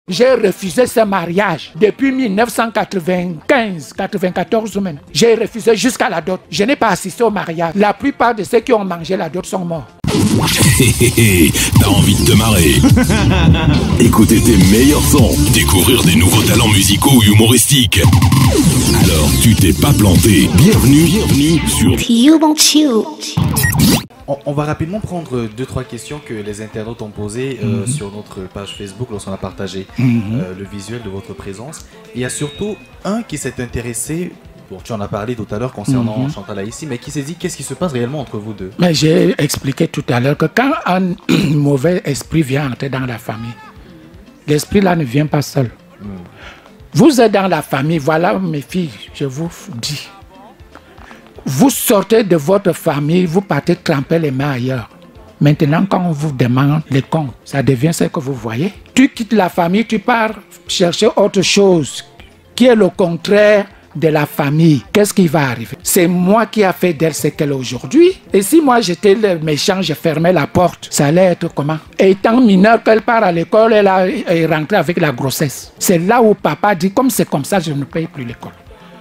J'ai refusé ce mariage depuis 1995-94 même. J'ai refusé jusqu'à la dot. Je n'ai pas assisté au mariage. La plupart de ceux qui ont mangé la dot sont morts. T'as envie de te marrer? Écouter tes meilleurs sons, découvrir des nouveaux talents musicaux ou humoristiques. Alors tu t'es pas planté. Bienvenue sur On va rapidement prendre 2-3 questions que les internautes ont posées sur notre page Facebook lorsqu'on a partagé le visuel de votre présence. Et il y a surtout un qui s'est intéressé, bon, tu en as parlé tout à l'heure concernant Chantal Aïssi, mais qui s'est dit qu'est-ce qui se passe réellement entre vous deux? Mais j'ai expliqué tout à l'heure que quand un mauvais esprit vient entrer dans la famille, l'esprit là ne vient pas seul. Vous êtes dans la famille, voilà mes filles, je vous dis. Vous sortez de votre famille, vous partez tremper les mains ailleurs. Maintenant, quand on vous demande les comptes, ça devient ce que vous voyez. Tu quittes la famille, tu pars chercher autre chose qui est le contraire de la famille. Qu'est-ce qui va arriver? C'est moi qui a fait d'elle ce qu'elle est aujourd'hui. Et si moi j'étais le méchant, je fermais la porte, ça allait être comment? Étant mineure, qu'elle part à l'école, elle est rentrée avec la grossesse. C'est là où papa dit, comme c'est comme ça, je ne paye plus l'école.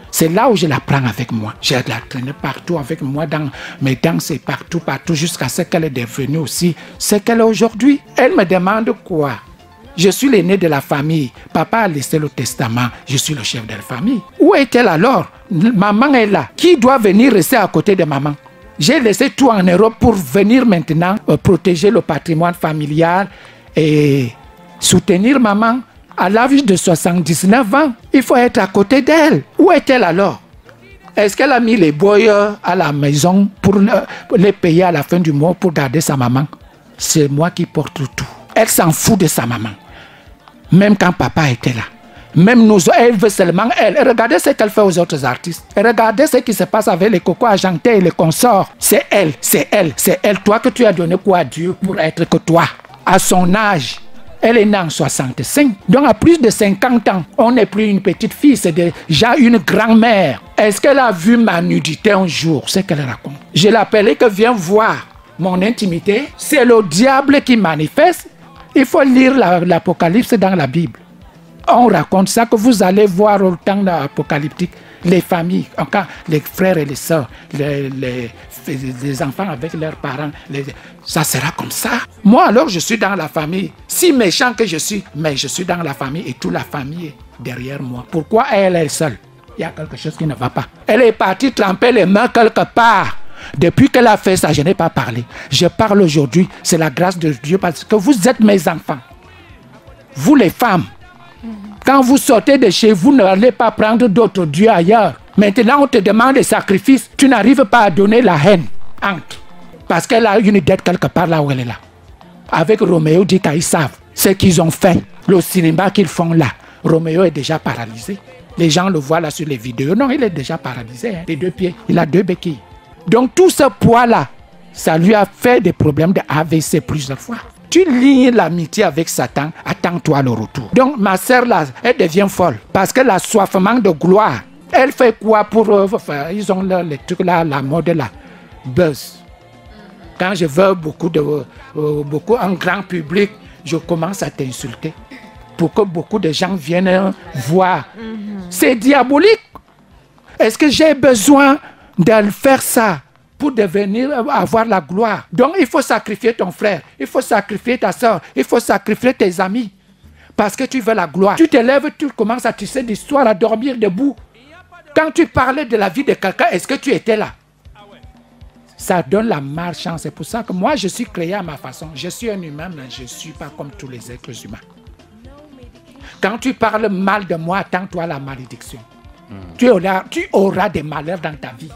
C'est là où je la prends avec moi. Je la traîne partout avec moi dans mes danses et partout, jusqu'à ce qu'elle est devenue aussi ce qu'elle est aujourd'hui. Elle me demande quoi? Je suis l'aîné de la famille. Papa a laissé le testament. Je suis le chef de la famille. Où est-elle alors? Maman est là. Qui doit venir rester à côté de maman? J'ai laissé tout en Europe pour venir maintenant protéger le patrimoine familial et soutenir maman. À l'âge de 79 ans, il faut être à côté d'elle. Où est-elle alors? Est-ce qu'elle a mis les boys à la maison pour les payer à la fin du mois pour garder sa maman? C'est moi qui porte tout. Elle s'en fout de sa maman. Même quand papa était là. Même nous, elle veut seulement elle. Regardez ce qu'elle fait aux autres artistes. Regardez ce qui se passe avec les cocos argentés et les consorts. C'est elle, c'est elle, c'est elle. Toi que tu as donné quoi à Dieu pour être que toi? À son âge. Elle est née en 65. Donc à plus de 50 ans, on n'est plus une petite fille, c'est déjà une grand-mère. Est-ce qu'elle a vu ma nudité un jour? C'est qu'elle raconte. Je l'appelais que viens voir mon intimité. C'est le diable qui manifeste. Il faut lire l'Apocalypse dans la Bible. On raconte ça que vous allez voir au temps apocalyptique. Les familles, encore les frères et les sœurs, les enfants avec leurs parents, ça sera comme ça. Moi alors je suis dans la famille, si méchant que je suis, mais je suis dans la famille et toute la famille est derrière moi. Pourquoi elle est seule? Il y a quelque chose qui ne va pas. Elle est partie tremper les mains quelque part. Depuis qu'elle a fait ça, je n'ai pas parlé. Je parle aujourd'hui, c'est la grâce de Dieu parce que vous êtes mes enfants. Vous les femmes. Quand vous sortez de chez vous, n'allez pas prendre d'autres dieux ailleurs. Maintenant, on te demande des sacrifices. Tu n'arrives pas à donner la haine. Entre. Parce qu'elle a une dette quelque part là où elle est là. Avec Roméo dit qu'ils savent ce qu'ils ont fait. Le cinéma qu'ils font là. Roméo est déjà paralysé. Les gens le voient là sur les vidéos. Non, il est déjà paralysé. Hein. Les deux pieds. Il a 2 béquilles. Donc tout ce poids-là, ça lui a fait des problèmes de AVC plusieurs fois. Tu lies l'amitié avec Satan, attends-toi le retour. Donc ma sœur là, elle devient folle parce qu'elle a soifement de gloire. Elle fait quoi pour... ils ont les trucs là, la mode là, buzz. Quand je veux beaucoup en grand public, je commence à t'insulter pour que beaucoup de gens viennent voir. C'est diabolique. Est-ce que j'ai besoin de faire ça pour devenir, avoir la gloire? Donc il faut sacrifier ton frère, il faut sacrifier ta soeur, il faut sacrifier tes amis. Parce que tu veux la gloire. Tu te lèves, tu commences à tisser des histoires, à dormir debout. Quand tu parlais de la vie de quelqu'un, est-ce que tu étais là? Ça donne la malchance. C'est pour ça que moi je suis créé à ma façon. Je suis un humain, mais je ne suis pas comme tous les êtres humains. Quand tu parles mal de moi, attends-toi la malédiction. Tu auras des malheurs dans ta vie.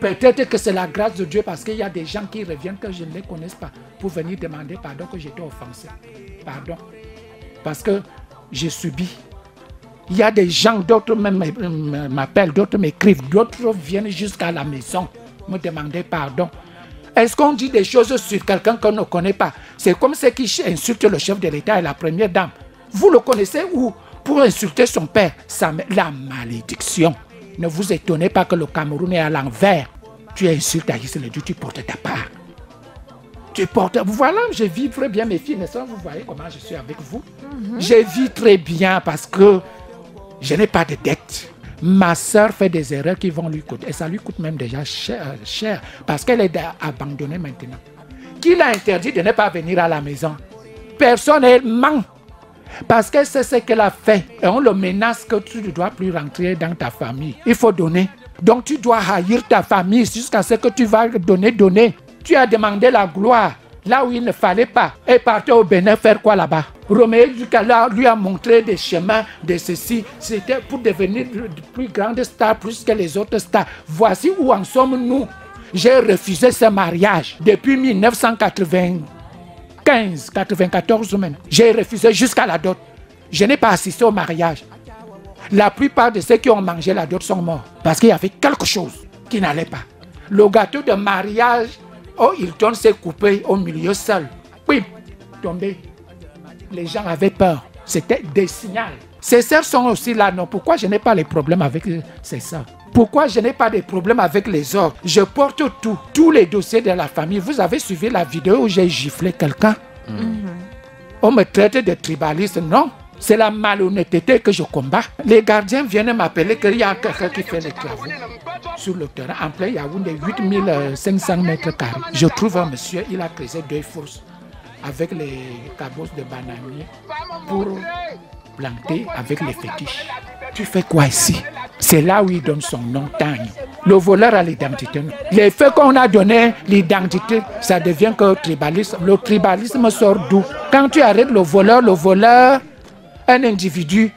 Peut-être que c'est la grâce de Dieu parce qu'il y a des gens qui reviennent que je ne les connaisse pas pour venir demander pardon que j'étais offensé. Pardon. Parce que j'ai subi. Il y a des gens, d'autres m'appellent, d'autres m'écrivent, d'autres viennent jusqu'à la maison me demander pardon. Est-ce qu'on dit des choses sur quelqu'un qu'on ne connaît pas? C'est comme ceux qui insultent le chef de l'État et la première dame. Vous le connaissez ou pour insulter son père? La malédiction. Ne vous étonnez pas que le Cameroun est à l'envers. Tu insultes Aïssi le Dieu, tu portes ta part. Tu portes... Voilà, je vis très bien mes filles, n'est-ce pas? Vous voyez comment je suis avec vous. Je vis très bien parce que je n'ai pas de dette. Ma soeur fait des erreurs qui vont lui coûter. Et ça lui coûte même déjà cher parce qu'elle est abandonnée maintenant. Qui l'a interdit de ne pas venir à la maison? Personne, elle ment. Parce que c'est ce qu'elle a fait. Et on le menace que tu ne dois plus rentrer dans ta famille. Il faut donner. Donc tu dois haïr ta famille jusqu'à ce que tu vas donner. Tu as demandé la gloire là où il ne fallait pas. Et partait au Bénin faire quoi là-bas? Roméo Ducala lui a montré des chemins de ceci. C'était pour devenir de plus grande star, plus que les autres stars. Voici où en sommes-nous. J'ai refusé ce mariage depuis 1994 même. J'ai refusé jusqu'à la dot. Je n'ai pas assisté au mariage. La plupart de ceux qui ont mangé la dot sont morts parce qu'il y avait quelque chose qui n'allait pas. Le gâteau de mariage, Hilton s'est coupé au milieu seul. Puis, tombé. Les gens avaient peur. C'était des signaux. Ces sœurs sont aussi là, non? Pourquoi je n'ai pas les problèmes avec ces sœurs? Pourquoi je n'ai pas de problème avec les autres? Je porte tous les dossiers de la famille. Vous avez suivi la vidéo où j'ai giflé quelqu'un? On me traite de tribaliste, non? C'est la malhonnêteté que je combats. Les gardiens viennent m'appeler qu'il y a quelqu'un qui fait les travaux sur le terrain. En plein Yaoundé, 8500 mètres carrés. Je trouve un monsieur, il a creusé 2 fosses avec les cabosses de bananier pour planter avec les fétiches. Tu fais quoi ici? C'est là où il donne son nom, Tagne. Le voleur a l'identité. Les faits qu'on a donné, l'identité, ça devient que tribalisme. Le tribalisme sort d'où? Quand tu arrêtes le voleur, un individu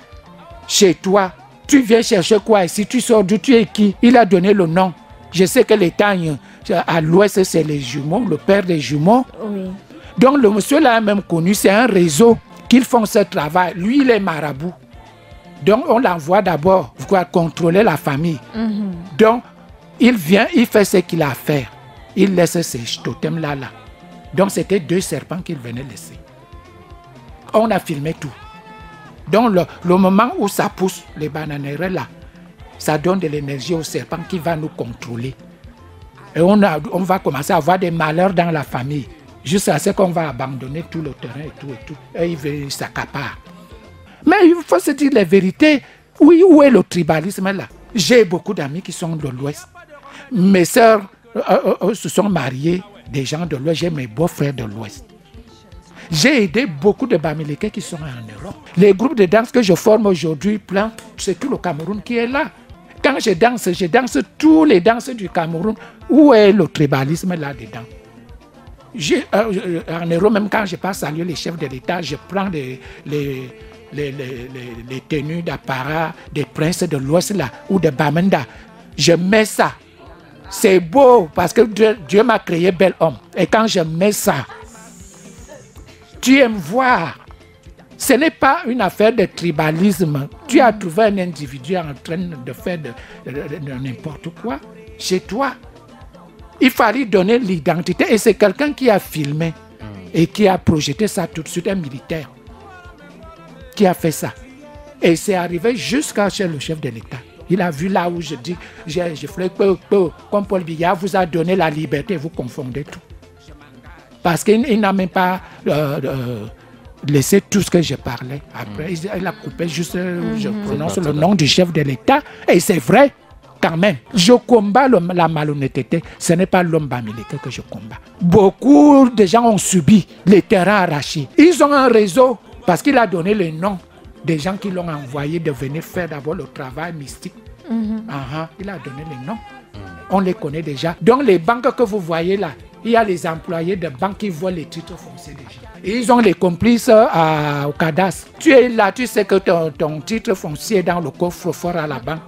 chez toi, tu viens chercher quoi ici? Tu sors d'où? Tu es qui? Il a donné le nom. Je sais que les Tagnes, à l'ouest, c'est les jumeaux, le père des jumeaux. Oui. Donc le monsieur l'a même connu, c'est un réseau qu'ils font ce travail. Lui, il est marabout. Donc on l'envoie d'abord contrôler la famille. Donc il vient, il fait ce qu'il a à faire. Il laisse ces totems là. Donc c'était 2 serpents qu'il venait laisser. On a filmé tout. Donc le moment où ça pousse, les bananeraies là, ça donne de l'énergie au serpent qui va nous contrôler. Et on va commencer à avoir des malheurs dans la famille. Jusqu'à ce qu'on va abandonner tout le terrain et tout. Et il s'accapare. Mais il faut se dire la vérité. Oui, où est le tribalisme là? J'ai beaucoup d'amis qui sont de l'Ouest. Mes sœurs se sont mariées, des gens de l'Ouest. J'ai mes beaux-frères de l'Ouest. J'ai aidé beaucoup de Bamileke qui sont en Europe. Les groupes de danse que je forme aujourd'hui, c'est tout le Cameroun qui est là. Quand je danse tous les danses du Cameroun. Où est le tribalisme là-dedans? En Europe, même quand je passe saluer les chefs de l'État, je prends les tenues d'apparat des princes de l'Ouest là, ou de Bamenda. Je mets ça. C'est beau parce que Dieu m'a créé bel homme. Et quand je mets ça, tu aimes voir. Ce n'est pas une affaire de tribalisme. Tu as trouvé un individu en train de faire de n'importe quoi chez toi. Il fallait donner l'identité. Et c'est quelqu'un qui a filmé et qui a projeté ça tout de suite, un militaire qui a fait ça. Et c'est arrivé jusqu'à chez le chef de l'État. Il a vu là où je dis, je fais comme Paul Biya vous a donné la liberté, vous confondez tout. Parce qu'il n'a même pas laissé tout ce que je parlais. Après, il a coupé juste, je prononce le nom du chef de l'État. Et c'est vrai, quand même. Je combats la malhonnêteté. Ce n'est pas l'homme Bamileke que je combats. Beaucoup de gens ont subi les terrains arrachés. Ils ont un réseau parce qu'il a donné le nom des gens qui l'ont envoyé de venir faire d'abord le travail mystique. Il a donné les noms. On les connaît déjà. Donc les banques que vous voyez là, il y a les employés de banques qui voient les titres fonciers des gens. Et ils ont les complices au cadastre. Tu es là, tu sais que ton titre foncier est dans le coffre-fort à la banque.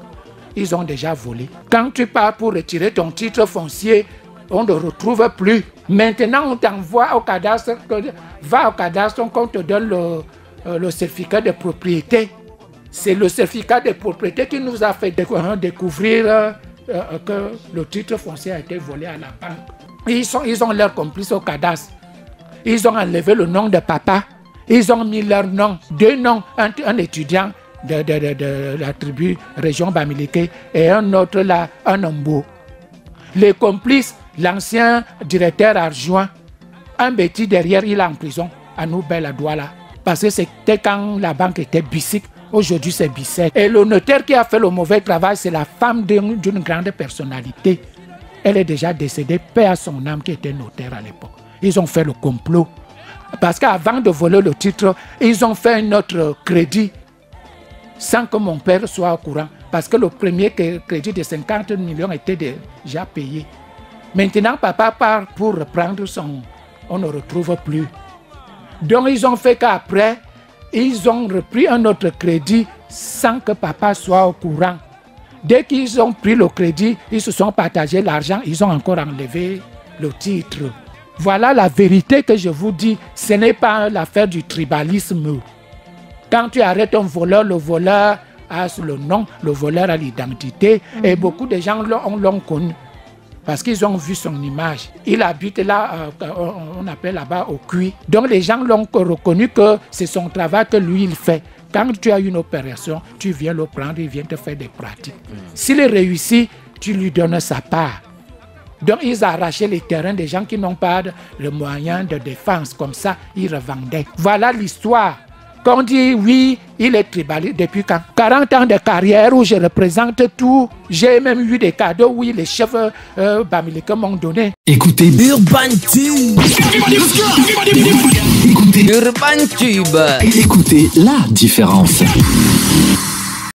Ils ont déjà volé. Quand tu pars pour retirer ton titre foncier, on ne retrouve plus. Maintenant, on t'envoie au cadastre. Va au cadastre, on te donne le certificat de propriété. C'est le certificat de propriété qui nous a fait découvrir que le titre foncier a été volé à la banque. Ils ont leur complice au cadastre. Ils ont enlevé le nom de papa. Ils ont mis leur nom, 2 noms, un étudiant de la tribu région Bamileke et un autre là, un Ombo. Les complices, l'ancien directeur adjoint un bêtis derrière, il est en prison, à Noubel, à Douala. Parce que c'était quand la banque était Bissic, aujourd'hui c'est Bissec. Et le notaire qui a fait le mauvais travail, c'est la femme d'une grande personnalité. Elle est déjà décédée, paix à son âme, qui était notaire à l'époque. Ils ont fait le complot. Parce qu'avant de voler le titre, ils ont fait un autre crédit sans que mon père soit au courant. Parce que le premier crédit de 50 millions était déjà payé. Maintenant, papa part pour reprendre son... On ne retrouve plus. Donc, ils ont fait qu'après, ils ont repris un autre crédit sans que papa soit au courant. Dès qu'ils ont pris le crédit, ils se sont partagés l'argent, ils ont encore enlevé le titre. Voilà la vérité que je vous dis. Ce n'est pas l'affaire du tribalisme. Quand tu arrêtes un voleur, le voleur a le nom, le voleur a l'identité. Et beaucoup de gens l'ont connu. Parce qu'ils ont vu son image. Il habite là, on appelle là-bas au Cuit. Donc les gens l'ont reconnu que c'est son travail que lui il fait. Quand tu as une opération, tu viens le prendre, il vient te faire des pratiques. S'il réussit, tu lui donnes sa part. Donc ils arrachaient les terrains des gens qui n'ont pas le moyen de défense. Comme ça, ils revendaient. Voilà l'histoire. Quand on dit oui, il est tribaliste depuis quand? 40 ans de carrière où je représente tout. J'ai même eu des cadeaux, oui, les chefs bamileke m'ont donné. Écoutez Urban Tube. Écoutez Urban Tube. Écoutez la différence.